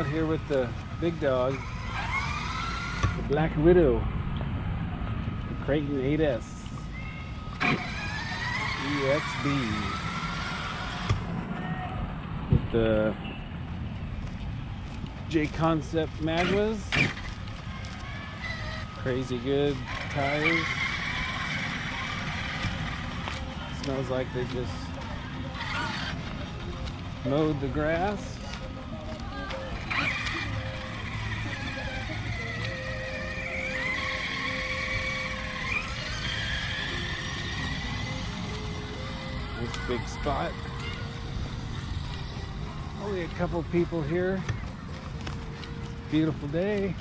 out here with the big dog, the Black Widow, the Kraton 8S EXB, with the J Concept Magmas, crazy good tires. Smells like they just mowed the grass. Nice big spot. Only a couple people here. Beautiful day.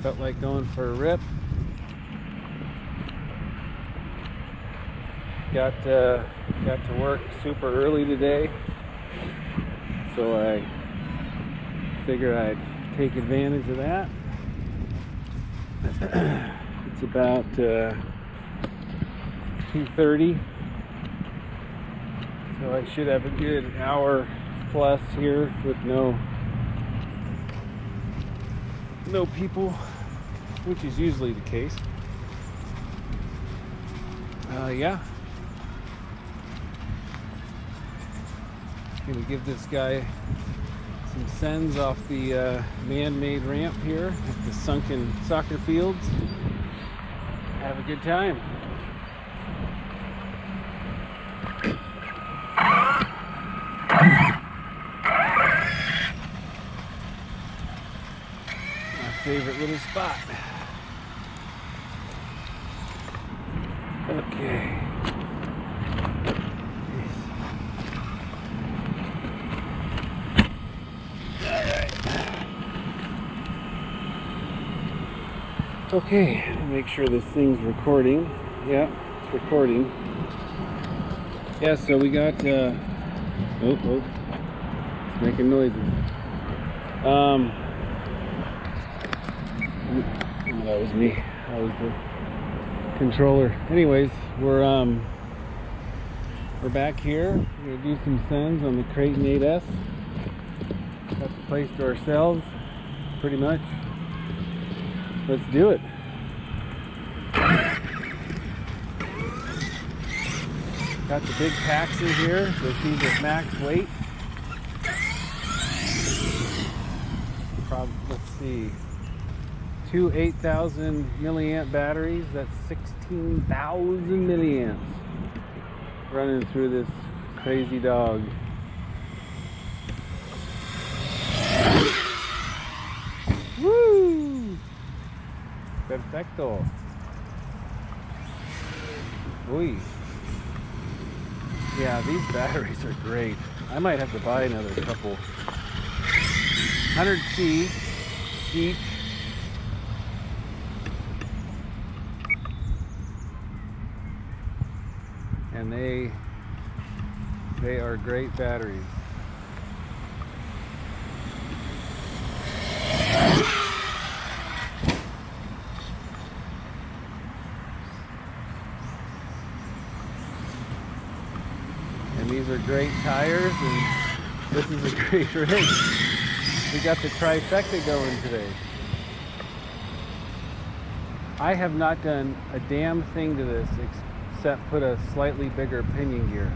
Felt like going for a rip. Got to work super early today, so I figured I'd take advantage of that. It's about 2:30, so I should have a good hour plus here with no people, which is usually the case. Yeah. Gonna give this guy some sends off the man-made ramp here at the sunken soccer fields. Have a good time. Favorite little spot. Okay. Alright. Okay, make sure this thing's recording. Yeah, it's recording. Yeah, so we got oh, it's making noises. That was me. That was the controller. Anyways, we're back here. We're gonna do some sends on the Kraton 8S. Got the place to ourselves, pretty much. Let's do it. Got the big packs in here, so she's at max weight. Let's see. Two 8,000 milliamp batteries, that's 16,000 milliamps running through this crazy dog. Woo! Perfecto. Uy. Yeah, these batteries are great. I might have to buy another couple. 100C each. And they are great batteries. And these are great tires, and this is a great race. We got the trifecta going today. I have not done a damn thing to this except put a slightly bigger pinion gear.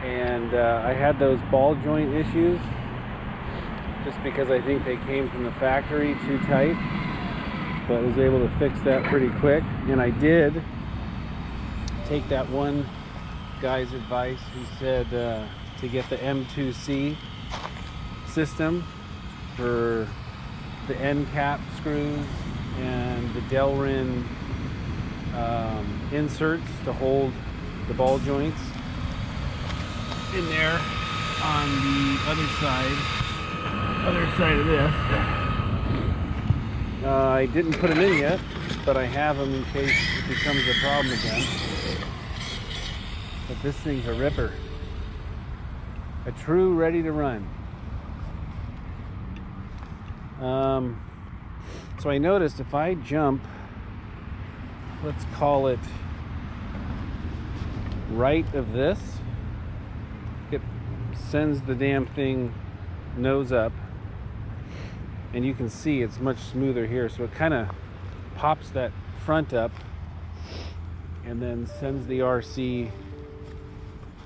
And I had those ball joint issues just because I think they came from the factory too tight, but I was able to fix that pretty quick. And I did take that one guy's advice who said to get the M2C system for the end cap screws and the Delrin inserts to hold the ball joints in there on the other side of this. I didn't put them in yet, but I have them in case it becomes a problem again. But this thing's a ripper. A true ready to run. So I noticed if I jump, let's call it right of this, it sends the damn thing nose up, and you can see it's much smoother here, so it kind of pops that front up and then sends the RC,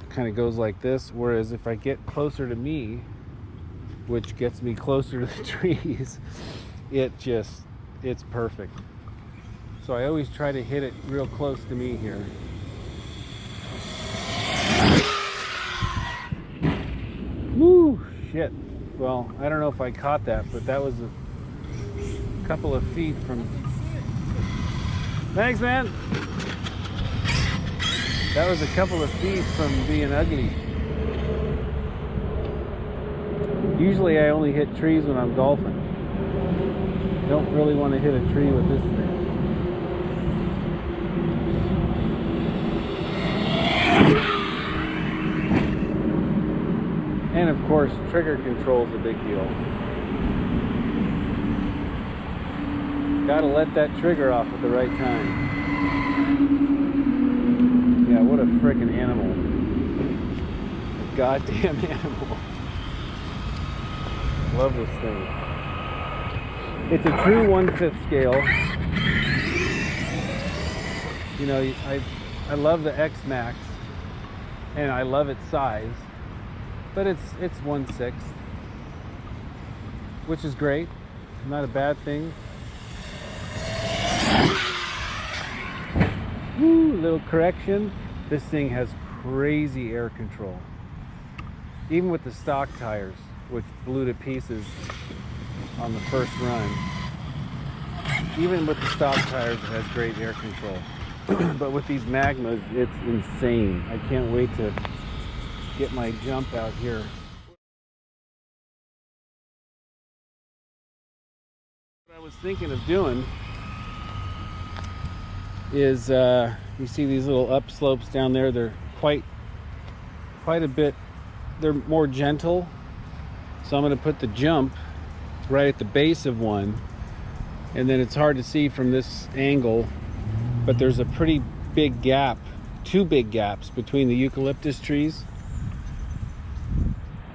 kind of goes like this. Whereas if I get closer to me, which gets me closer to the trees, it's perfect. So I always try to hit it real close to me here. Woo, shit. Well, I don't know if I caught that, but that was a couple of feet from... Thanks, man. That was a couple of feet from being ugly. Usually I only hit trees when I'm golfing. Don't really want to hit a tree with this thing. And of course, trigger control is a big deal. Gotta let that trigger off at the right time. Yeah, what a frickin' animal. A goddamn animal. Love this thing. It's a true 1/5 scale. You know, I love the X Max, and I love its size, but it's 1/6, which is great. Not a bad thing. Woo, little correction. This thing has crazy air control. Even with the stock tires, which blew to pieces on the first run. Even with the stock tires, it has great air control. But with these Magmas, it's insane. I can't wait to get my jump out here. What I was thinking of doing is, you see these little upslopes down there, they're quite a bit, they're more gentle. So I'm going to put the jump right at the base of one, and then it's hard to see from this angle, but there's a pretty big gap, two big gaps between the eucalyptus trees,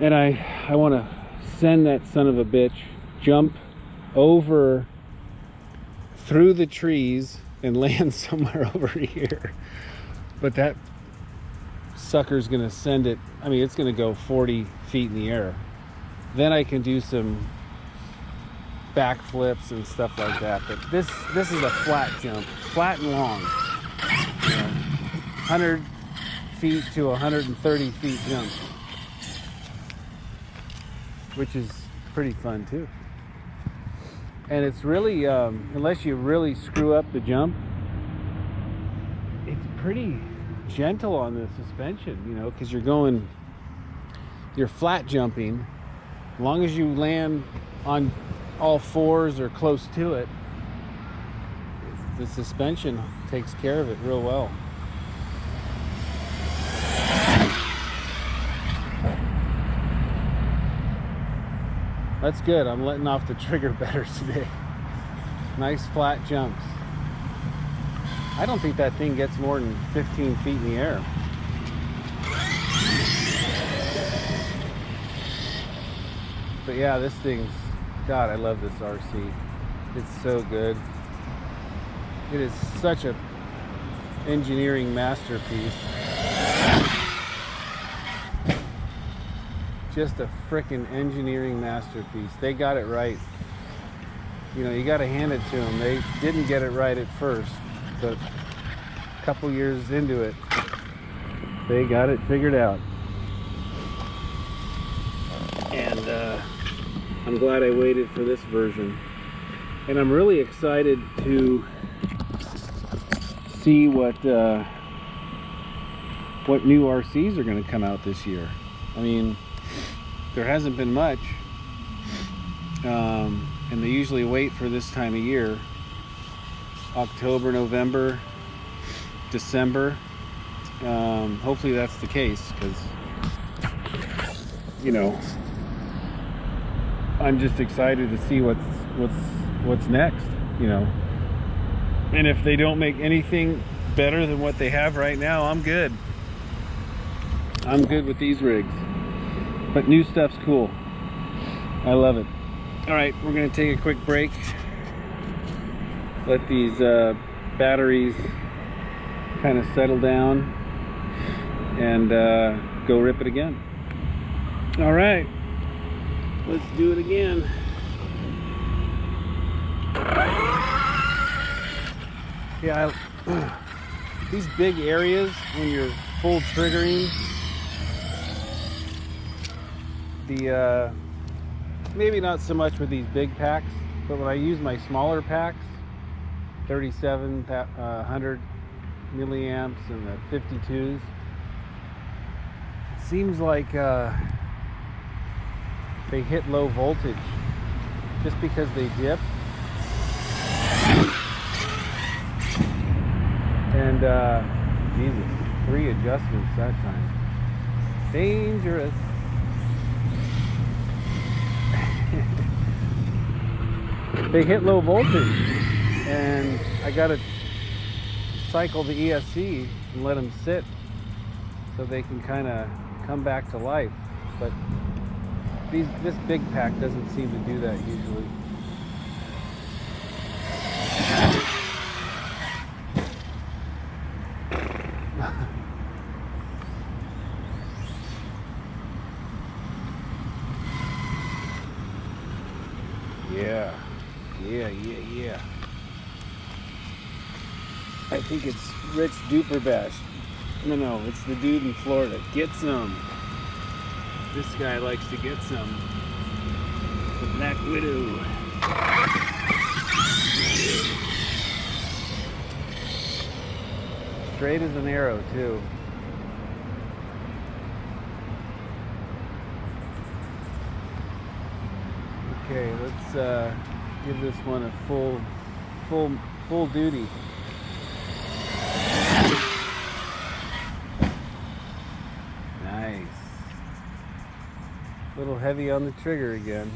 and I want to send that son of a bitch jump over through the trees and land somewhere over here. But that sucker's gonna send it, I mean, it's gonna go 40 feet in the air. Then I can do some backflips and stuff like that. But this is a flat jump, flat and long. 100 feet to 130 feet jump, which is pretty fun too. And it's really, unless you really screw up the jump, it's pretty gentle on the suspension, you know, because you're flat jumping. As long as you land on all fours or close to it, the suspension takes care of it real well. That's good. I'm letting off the trigger better today. Nice flat jumps. I don't think that thing gets more than 15 feet in the air. But yeah, this thing's, God, I love this RC. It's so good. It is such a engineering masterpiece. Just a frickin' engineering masterpiece. They got it right. You know, you got to hand it to them. They didn't get it right at first, but a couple years into it, they got it figured out. And I'm glad I waited for this version. And I'm really excited to see what new RCs are going to come out this year. I mean, there hasn't been much, and they usually wait for this time of year, October, November, December. Hopefully that's the case, because you know, I'm just excited to see what's next, you know. And if they don't make anything better than what they have right now, I'm good. I'm good with these rigs. But new stuff's cool. I love it. All right, we're gonna take a quick break. Let these batteries kind of settle down and go rip it again. All right, let's do it again. Yeah, these big areas when you're full triggering, maybe not so much with these big packs, but when I use my smaller packs, 3700 milliamps and the 52s, it seems like they hit low voltage just because they dip. And Jesus, 3 adjustments that time. Dangerous. They hit low voltage, and I gotta cycle the ESC and let them sit so they can kind of come back to life. But this big pack doesn't seem to do that usually. Yeah. I think it's Rich Duperbash. No, it's the dude in Florida. Get some. This guy likes to get some. The Black Widow. Straight as an arrow, too. Okay, let's give this one a full duty. Nice. A little heavy on the trigger again,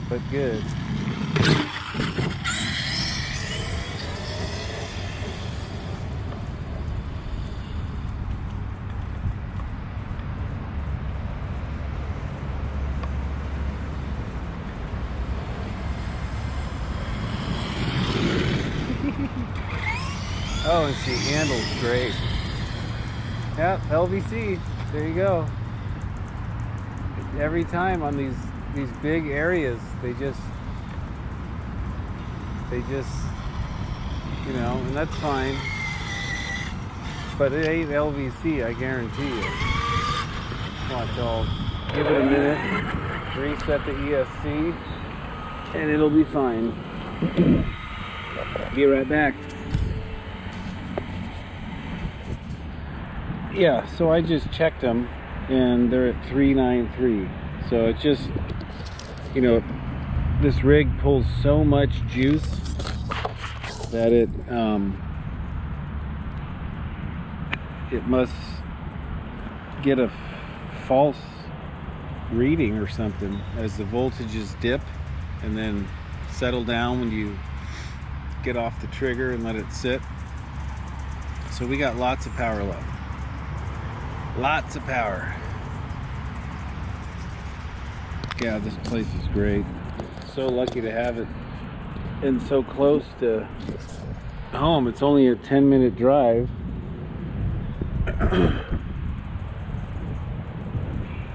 but good. Oh, and she handles great. Yep, LVC. There you go. Every time on these big areas, they just, you know, and that's fine. But it ain't LVC, I guarantee you. Watch, I'll give it a minute, reset the ESC, and it'll be fine. Be right back. Yeah, so I just checked them and they're at 393. So it just, you know, this rig pulls so much juice that it must get a false reading or something as the voltages dip and then settle down when you get off the trigger and let it sit. So we got lots of power left. Lots of power. Yeah, this place is great. So lucky to have it and so close to home. It's only a 10-minute drive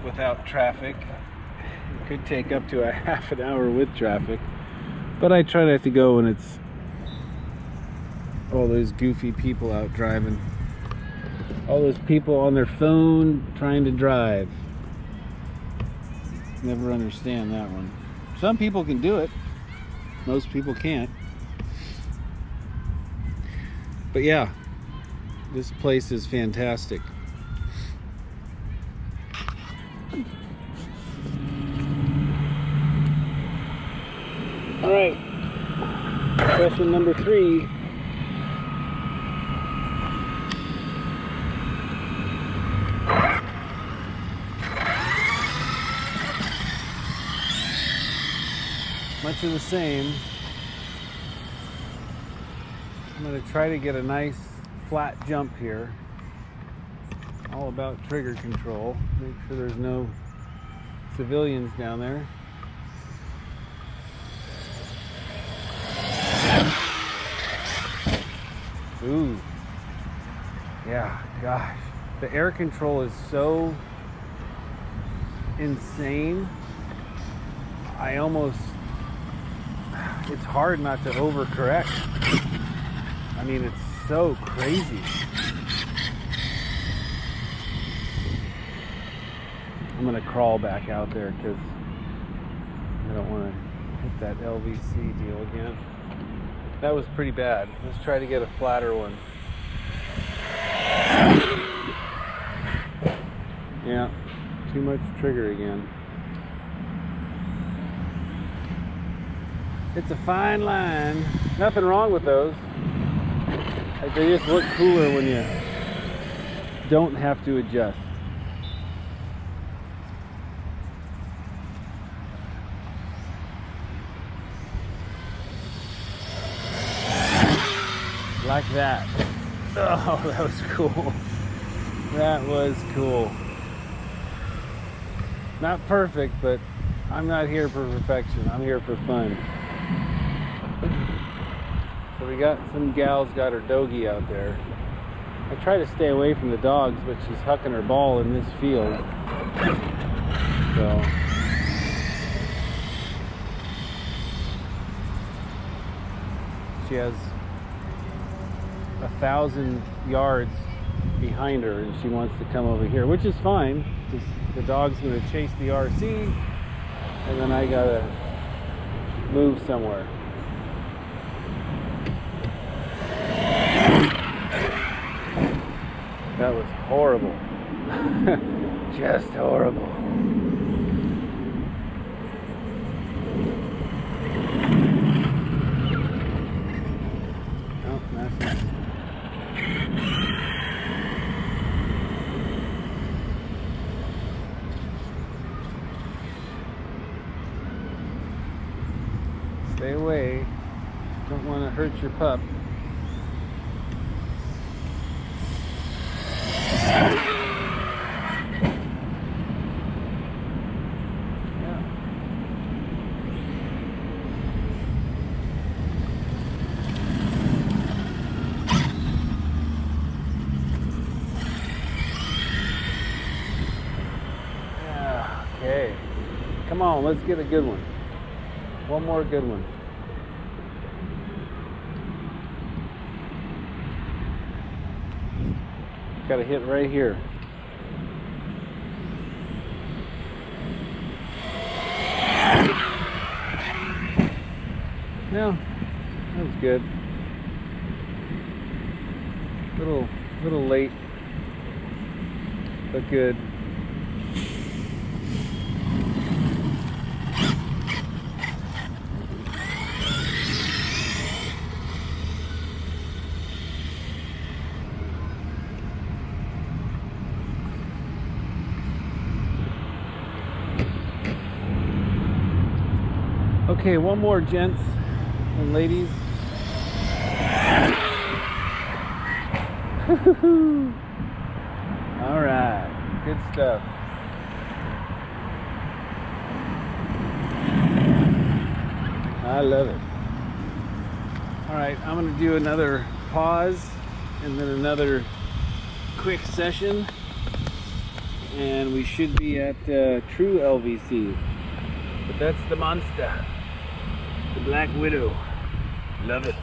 without traffic. It could take up to a half an hour with traffic, but I try not to go when it's all those goofy people out driving. All those people on their phone trying to drive. Never understand that one. Some people can do it. Most people can't. But yeah, this place is fantastic. All right, session number 3. much of the same. I'm going to try to get a nice flat jump here. All about trigger control. Make sure there's no civilians down there. Ooh. Yeah, gosh. The air control is so insane. It's hard not to overcorrect. I mean, it's so crazy. I'm gonna crawl back out there because I don't want to hit that LVC deal again. That was pretty bad. Let's try to get a flatter one. Yeah, too much trigger again. It's a fine line. Nothing wrong with those. They just look cooler when you don't have to adjust. Like that. Oh, that was cool. That was cool. Not perfect, but I'm not here for perfection. I'm here for fun. So we got some gals got her doggy out there. I try to stay away from the dogs, but she's hucking her ball in this field. So she has 1,000 yards behind her and she wants to come over here, which is fine because the dog's going to chase the RC and then I gotta move somewhere. That was horrible. Just horrible. Oh, that's it. Stay away. Don't want to hurt your pup. Okay, come on, let's get a good one. One more good one. Got to hit right here. No, that was good. Little late, but good. Okay, one more, gents and ladies. All right, good stuff. I love it. All right, I'm gonna do another pause and then another quick session, and we should be at true LVC. But that's the monster. The Black Widow. Love it.